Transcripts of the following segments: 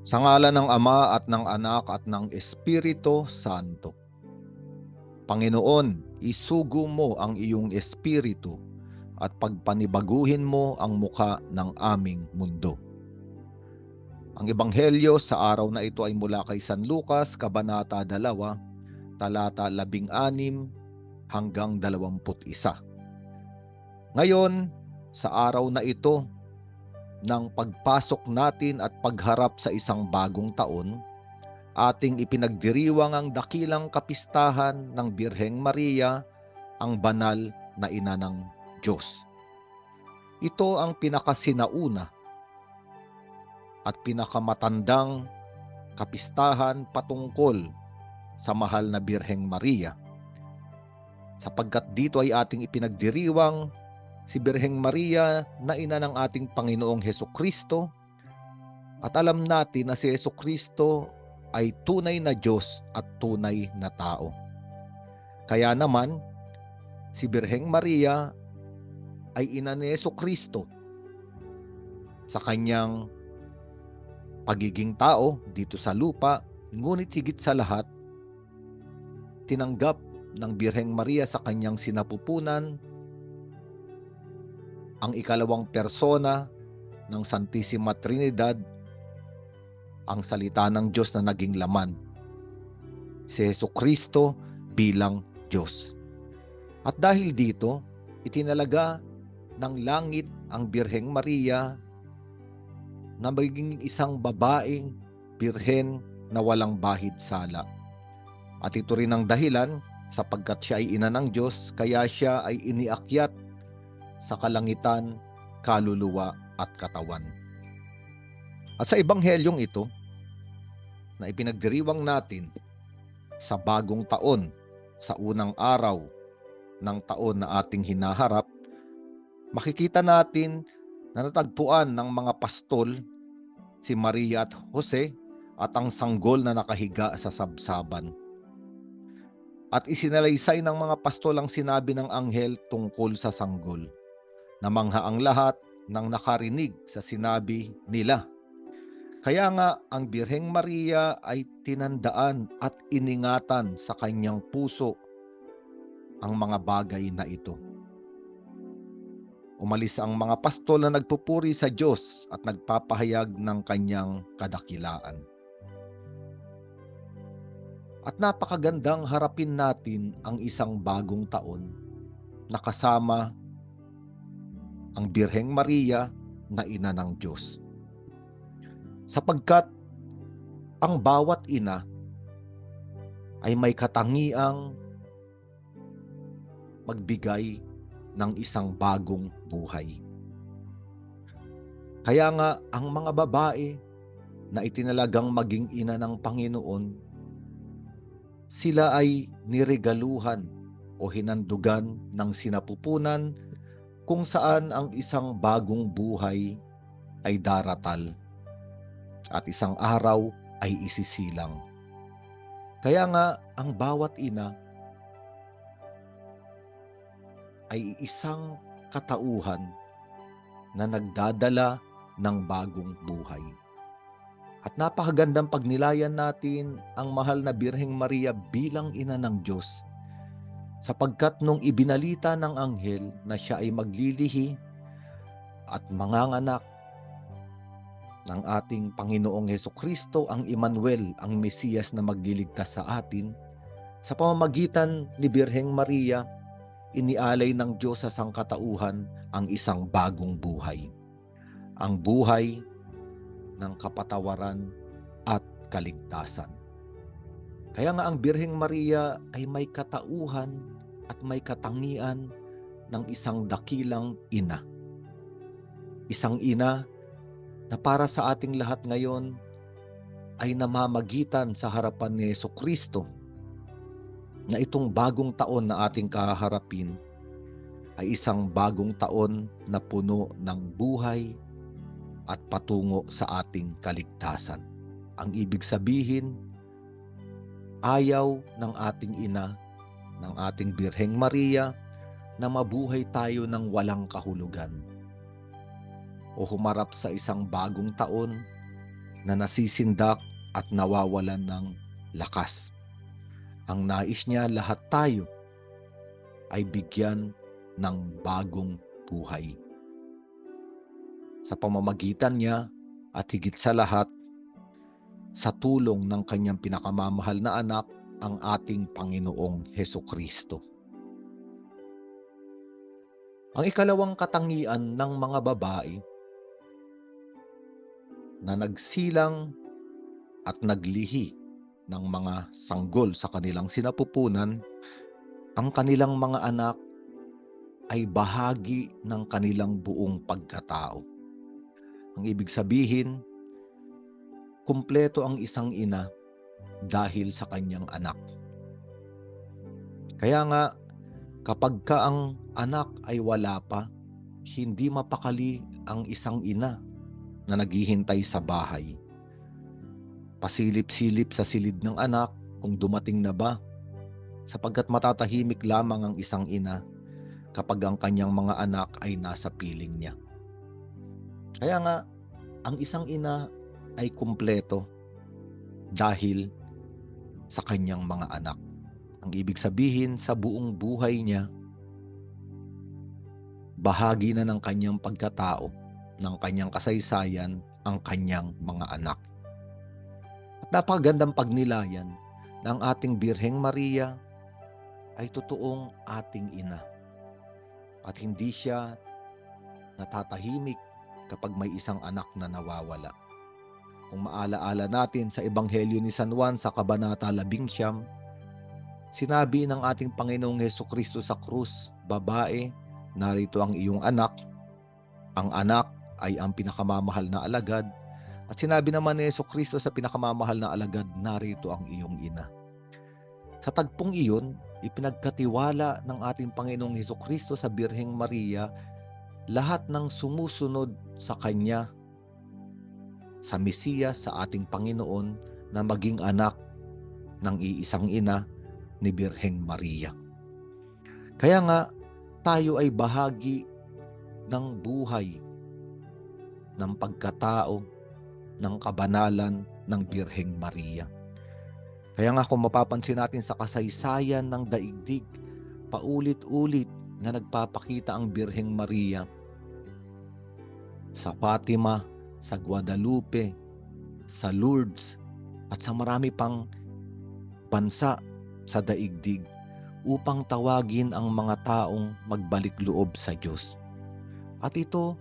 Sa ngalan ng Ama at ng Anak at ng Espiritu Santo. Panginoon, isugo mo ang iyong espiritu at pagpanibaguhin mo ang muka ng aming mundo. Ang ebanghelyo sa araw na ito ay mula kay San Lucas, Kabanata 2, talata 16 hanggang 21. Ngayon, sa araw na ito, ng pagpasok natin at pagharap sa isang bagong taon, ating ipinagdiriwang ang dakilang kapistahan ng Birheng Maria, ang banal na ina ng Diyos. Ito ang pinakasinauna at pinakamatandang kapistahan patungkol sa mahal na Birheng Maria, sapagkat dito ay ating ipinagdiriwang si Birheng Maria na ina ng ating Panginoong Hesukristo, at alam natin na si Hesukristo ay tunay na Diyos at tunay na tao. Kaya naman, si Birheng Maria ay ina ni Hesukristo sa kanyang pagiging tao dito sa lupa, ngunit higit sa lahat, tinanggap ng Birheng Maria sa kanyang sinapupunan ang ikalawang persona ng Santissima Trinidad, ang salita ng Diyos na naging laman, si Hesukristo bilang Diyos. At dahil dito, itinalaga ng langit ang Birheng Maria na magiging isang babaeng birhen na walang bahid sala. At ito rin ang dahilan sapagkat siya ay ina ng Diyos, kaya siya ay iniakyat sa kalangitan, kaluluwa at katawan. At sa ebanghelyong ito na ipinagdiriwang natin sa bagong taon, sa unang araw ng taon na ating hinaharap, makikita natin na natagpuan ng mga pastol si Maria at Jose at ang sanggol na nakahiga sa sabsaban. At isinalaysay ng mga pastol ang sinabi ng anghel tungkol sa sanggol. Namangha ang lahat nang nakarinig sa sinabi nila. Kaya nga ang Birheng Maria ay tinandaan at iningatan sa kanyang puso ang mga bagay na ito. Umalis ang mga pastol na nagpupuri sa Diyos at nagpapahayag ng kanyang kadakilaan. At napakagandang harapin natin ang isang bagong taon na kasama ang Birheng Maria na ina ng Diyos. Sapagkat ang bawat ina ay may katangiang magbigay ng isang bagong buhay. Kaya nga ang mga babae na itinalagang maging ina ng Panginoon, sila ay niregaluhan o hinandugan ng sinapupunan kung saan ang isang bagong buhay ay daratal at isang araw ay isisilang. Kaya nga ang bawat ina ay isang katauhan na nagdadala ng bagong buhay. At napakagandang pagnilayan natin ang mahal na Birheng Maria bilang ina ng Diyos, sapagkat nung ibinalita ng anghel na siya ay maglilihi at manganganak ng ating Panginoong Hesukristo, ang Emmanuel, ang Mesiyas na magliligtas sa atin, sa pamamagitan ni Birheng Maria, inialay ng Diyos sa sangkatauhan ang isang bagong buhay. Ang buhay ng kapatawaran at kaligtasan. Kaya nga ang Birheng Maria ay may katauhan at may katangian ng isang dakilang ina. Isang ina na para sa ating lahat ngayon ay namamagitan sa harapan ni Hesukristo, na itong bagong taon na ating kaharapin ay isang bagong taon na puno ng buhay at patungo sa ating kaligtasan. Ang ibig sabihin, ayaw ng ating ina, ng ating Birheng Maria, na mabuhay tayo ng walang kahulugan o humarap sa isang bagong taon na nasisindak at nawawalan ng lakas. Ang nais niya lahat tayo ay bigyan ng bagong buhay. Sa pamamagitan niya at higit sa lahat, sa tulong ng kanyang pinakamamahal na anak, ang ating Panginoong Hesukristo. Ang ikalawang katangian ng mga babae na nagsilang at naglihi ng mga sanggol sa kanilang sinapupunan, ang kanilang mga anak ay bahagi ng kanilang buong pagkatao. Ang ibig sabihin, kumpleto ang isang ina dahil sa kanyang anak. Kaya nga, kapag ka ang anak ay wala pa, hindi mapakali ang isang ina na naghihintay sa bahay. Pasilip-silip sa silid ng anak kung dumating na ba, sapagkat matatahimik lamang ang isang ina kapag ang kanyang mga anak ay nasa piling niya. Kaya nga, ang isang ina ay kumpleto dahil sa kanyang mga anak. Ang ibig sabihin, sa buong buhay niya, bahagi na ng kanyang pagkatao, ng kanyang kasaysayan, ang kanyang mga anak. At napakagandang pagnilayan na ang ating Birheng Maria ay totoong ating ina. At hindi siya natatahimik kapag may isang anak na nawawala. Kung maalaala natin sa Ebanghelyo ni San Juan sa Kabanata 11, sinabi ng ating Panginoong Hesukristo sa krus, "Babae, narito ang iyong anak." Ang anak ay ang pinakamamahal na alagad. At sinabi naman ni Hesukristo sa pinakamamahal na alagad, "Narito ang iyong ina." Sa tagpong iyon, ipinagkatiwala ng ating Panginoong Hesukristo sa Birheng Maria lahat ng sumusunod sa Kanya, sa Mesiyas, sa ating Panginoon, na maging anak ng iisang ina ni Birheng Maria. Kaya nga, tayo ay bahagi ng buhay, ng pagkatao, ng kabanalan ng Birheng Maria. Kaya nga kung mapapansin natin sa kasaysayan ng daigdig, paulit-ulit na nagpapakita ang Birheng Maria sa Fatima, sa Guadalupe, sa Lourdes, at sa marami pang bansa sa daigdig upang tawagin ang mga taong magbalik loob sa Diyos. At ito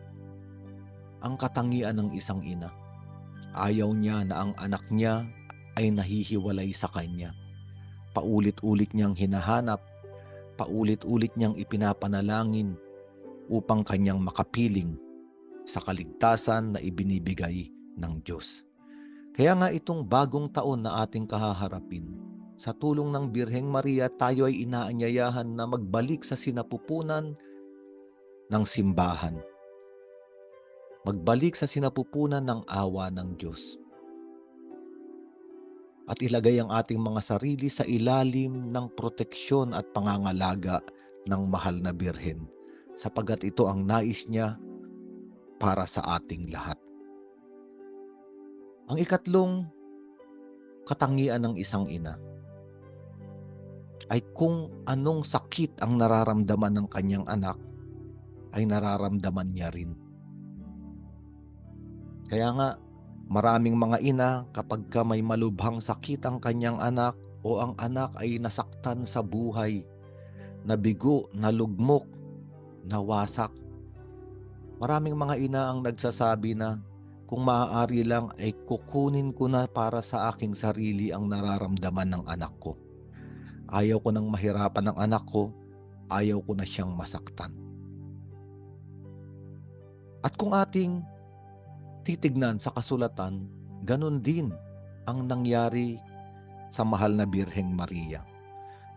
ang katangian ng isang ina. Ayaw niya na ang anak niya ay nahihiwalay sa kanya. Paulit-ulit niyang hinahanap, paulit-ulit niyang ipinapanalangin upang kanyang makapiling sa kaligtasan na ibinibigay ng Diyos. Kaya nga itong bagong taon na ating kahaharapin, sa tulong ng Birheng Maria, tayo ay inaanyayahan na magbalik sa sinapupunan ng simbahan. Magbalik sa sinapupunan ng awa ng Diyos. At ilagay ang ating mga sarili sa ilalim ng proteksyon at pangangalaga ng mahal na Birhen, sapagkat ito ang nais niya para sa ating lahat. Ang ikatlong katangian ng isang ina ay kung anong sakit ang nararamdaman ng kanyang anak, ay nararamdaman niya rin. Kaya nga, maraming mga ina, kapag may malubhang sakit ang kanyang anak o ang anak ay nasaktan sa buhay, nabigo, nalugmok, nawasak, maraming mga ina ang nagsasabi na, kung maaari lang ay kukunin ko na para sa aking sarili ang nararamdaman ng anak ko. Ayaw ko nang mahirapan ng anak ko, ayaw ko na siyang masaktan. At kung ating titignan sa kasulatan, ganun din ang nangyari sa mahal na Birheng Maria.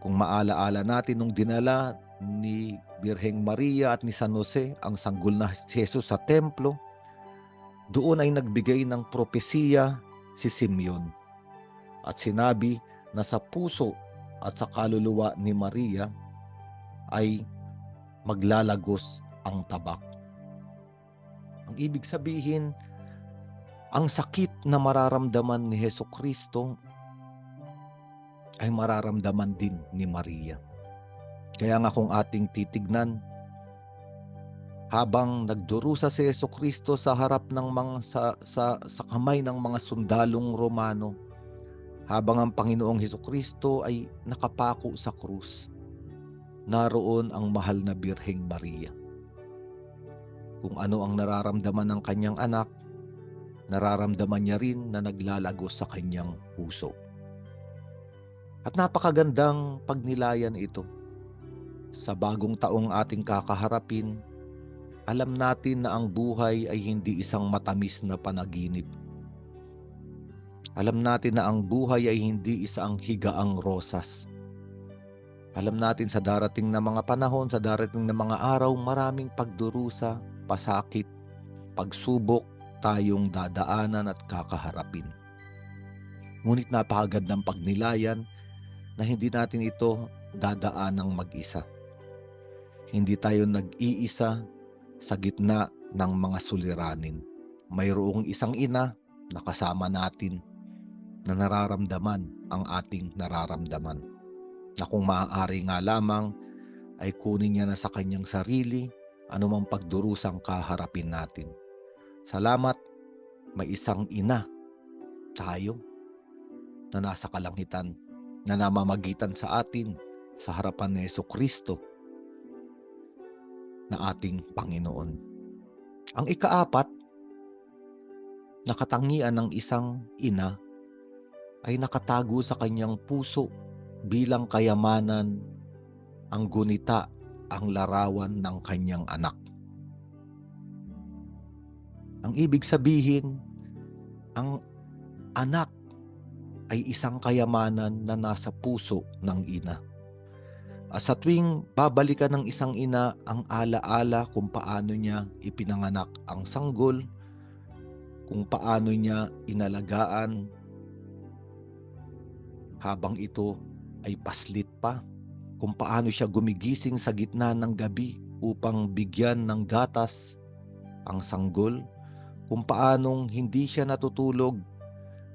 Kung maalaala natin nung dinala ni Birheng Maria at ni San Jose ang sanggol na Jesus sa templo, doon ay nagbigay ng propesiya si Simeon at sinabi na sa puso at sa kaluluwa ni Maria ay maglalagos ang tabak. Ang ibig sabihin, Ang sakit na mararamdaman ni Hesukristo ay mararamdaman din ni Maria. Kaya nga kung ating titignan, habang nagdurusa si Hesukristo sa harap ng mga sa kamay ng mga sundalong Romano, habang ang Panginoong Hesukristo ay nakapako sa krus, naroon ang mahal na Birheng Maria. Kung ano ang nararamdaman ng kanyang anak, nararamdaman niya rin na naglalago sa kanyang puso. At napakagandang pagnilayan ito. Sa bagong taong ating kakaharapin, alam natin na ang buhay ay hindi isang matamis na panaginip. Alam natin na ang buhay ay hindi isang higaang rosas. Alam natin sa darating na mga panahon, sa darating na mga araw, maraming pagdurusa, pasakit, pagsubok tayong dadaanan at kakaharapin. Ngunit napakagandang pagnilayan na hindi natin ito dadaanang mag-isa. Hindi tayo nag-iisa sa gitna ng mga suliranin. Mayroong isang ina na kasama natin na nararamdaman ang ating nararamdaman. Na kung maaari nga lamang ay kunin niya na sa kanyang sarili anumang pagdurusang kaharapin natin. Salamat, may isang ina tayo na nasa kalangitan na namamagitan sa atin sa harapan ni Hesukristo na ating Panginoon. Ang ikaapat na katangian ng isang ina ay nakatago sa kanyang puso bilang kayamanan, ang gunita, ang larawan ng kanyang anak. Ang ibig sabihin, ang anak ay isang kayamanan na nasa puso ng ina. Sa tuwing babalikan ng isang ina ang alaala kung paano niya ipinanganak ang sanggol, kung paano niya inalagaan habang ito ay paslit pa, kung paano siya gumigising sa gitna ng gabi upang bigyan ng gatas ang sanggol, kung paanong hindi siya natutulog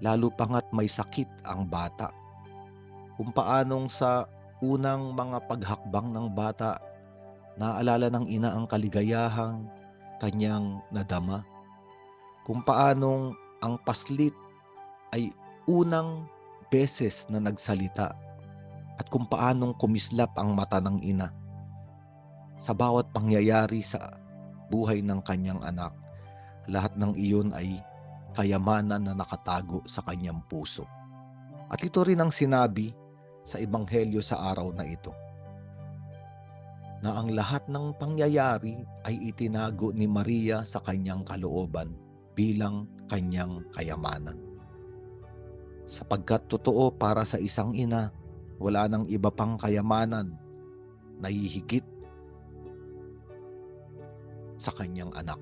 lalo pangat may sakit ang bata, kung paanong sa unang mga paghakbang ng bata, naalala ng ina ang kaligayahang kanyang nadama. Kung paanong ang paslit ay unang beses na nagsalita at kung paanong kumislap ang mata ng ina. Sa bawat pangyayari sa buhay ng kanyang anak, lahat ng iyon ay kayamanan na nakatago sa kanyang puso. At ito rin ang sinabi sa Ebanghelyo sa araw na ito, na ang lahat ng pangyayari ay itinago ni Maria sa kanyang kalooban bilang kanyang kayamanan. Sapagkat totoo, para sa isang ina, wala nang iba pang kayamanan na hihigit sa kanyang anak.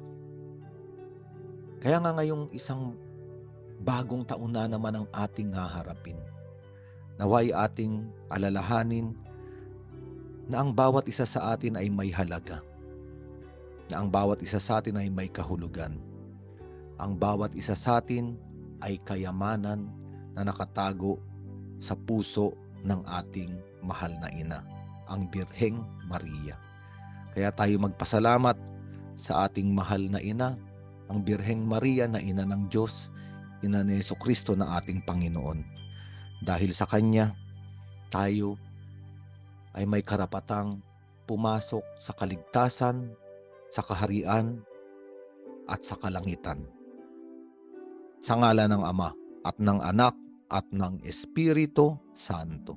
Kaya nga ngayong isang bagong taon na naman ang ating haharapin, naway ating alalahanin na ang bawat isa sa atin ay may halaga, na ang bawat isa sa atin ay may kahulugan, ang bawat isa sa atin ay kayamanan na nakatago sa puso ng ating mahal na ina, ang Birheng Maria. Kaya tayo magpasalamat sa ating mahal na ina, ang Birheng Maria na ina ng Diyos, ina ni Hesukristo na ating Panginoon. Dahil sa Kanya, tayo ay may karapatang pumasok sa kaligtasan, sa kaharian, at sa kalangitan. Sa ngalan ng Ama, at ng Anak, at ng Espiritu Santo.